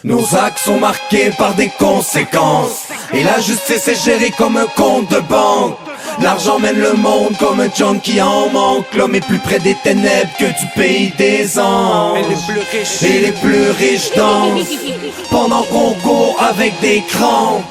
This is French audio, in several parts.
Nos actes sont marqués par des conséquences, et la justice est gérée comme un compte de banque. L'argent mène le monde comme un junkie en manque. L'homme est plus près des ténèbres que du pays des anges. Et les plus riches dansent pendant qu'on court avec des crampes.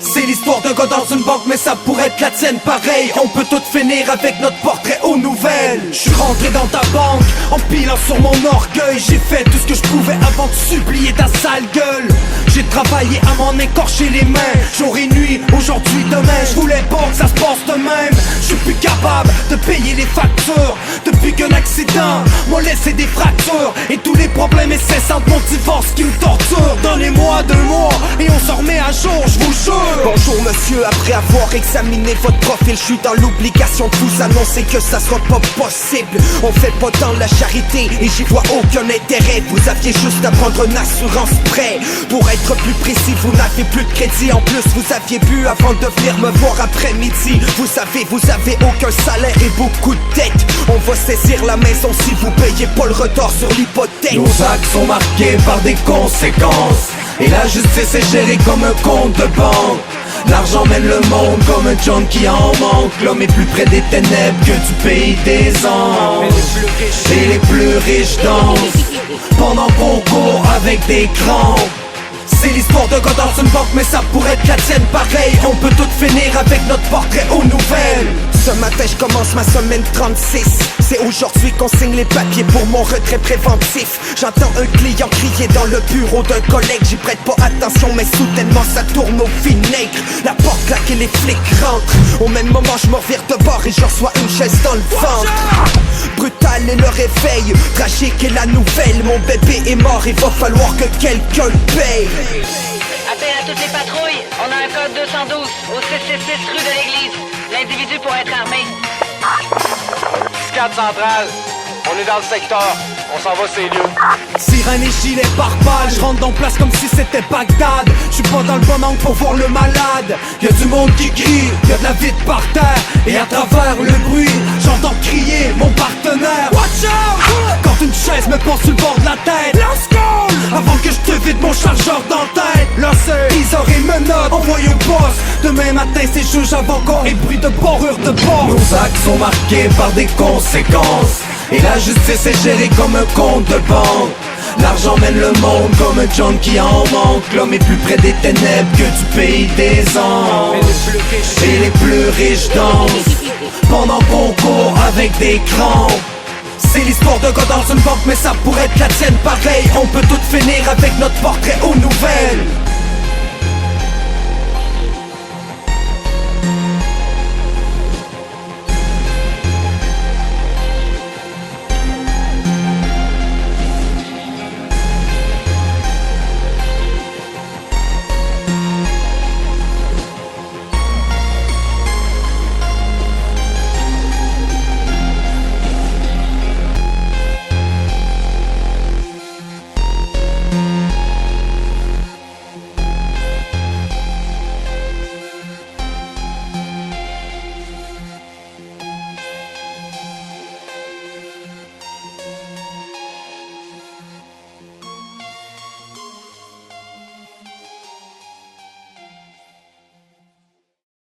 C'est l'histoire d'un gars dans une banque, mais ça pourrait être la tienne pareil. On peut tout finir avec notre portrait aux nouvelles. Je suis rentré dans ta banque en pilant sur mon orgueil. J'ai fait tout ce que je pouvais avant de supplier ta sale gueule. J'ai travaillé à m'en écorcher les mains, jour et nuit, aujourd'hui, demain. Je voulais pas que ça se passe de même. Je suis plus capable de payer les factures depuis qu'un accident m'a laissé des fractures. Et tous les problèmes incessants de mon divorce qui me torturent. Donnez-moi 2 mois et on s'en remet à jour, je vous jure. Bonjour monsieur, après avoir examiné votre profil, je suis dans l'obligation de vous annoncer que ça sera pas possible. On fait pas dans la charité et j'y vois aucun intérêt. Vous aviez juste à prendre une assurance prêt. Pour être plus précis, vous n'avez plus de crédit. En plus, vous aviez bu avant de venir me voir après-midi. Vous savez, vous avez aucun salaire et beaucoup de dettes. On va saisir la maison si vous payez pas le retard sur l'hypothèque. Nos actes sont marqués par des conséquences, et la justice est gérée comme un compte de banque. L'argent mène le monde comme un junkie en manque. L'homme est plus près des ténèbres que du pays des anges. Et les plus riches dansent pendant qu'on court avec des crampes. C'est l'histoire de gars dans une banque, mais ça pourrait être la tienne pareil. On peut tout finir avec notre portrait aux nouvelles. Ce matin je commence ma semaine 36. C'est aujourd'hui qu'on signe les papiers pour mon retrait préventif. J'entends un client crier dans le bureau d'un collègue. J'y prête pas attention mais soudainement ça tourne au vinaigre. La porte claque et les flics rentrent. Au même moment je me revire de bord et je reçois une chaise dans le ventre. Brutal est le réveil, tragique est la nouvelle. Mon bébé est mort, il va falloir que quelqu'un paye. Appel à toutes les patrouilles, on a un code 212 au 666 rue de l'église. L'individu pourrait être armé. 4 centrale, on est dans le secteur, on s'en va ces lieux. Sirène et gilet pare-balles, je rentre dans place comme si c'était Bagdad. Je suis pas dans le bon angle pour voir le malade. Y'a du monde qui crie, y'a de la vide par terre. Et à travers le bruit, j'entends crier mon partenaire. Watch out! Quand une chaise me pose sur le bord de la tête. Let's go! Avant que je te vide mon chargeur dans la tête. Là c'est Isor et menottes, envoyé au boss. Demain matin c'est juge avocat et bruit de borure de bord. Nos actes sont marqués par des conséquences, et la justice est gérée comme un compte de banque. L'argent mène le monde comme un junkie en manque. L'homme est plus près des ténèbres que du pays des anges. Et les plus riches dansent pendant qu'on court avec des crampes. C'est l'histoire de gars dans une banque, mais ça pourrait être la tienne pareil. On peut tout finir avec notre portrait aux nouvelles.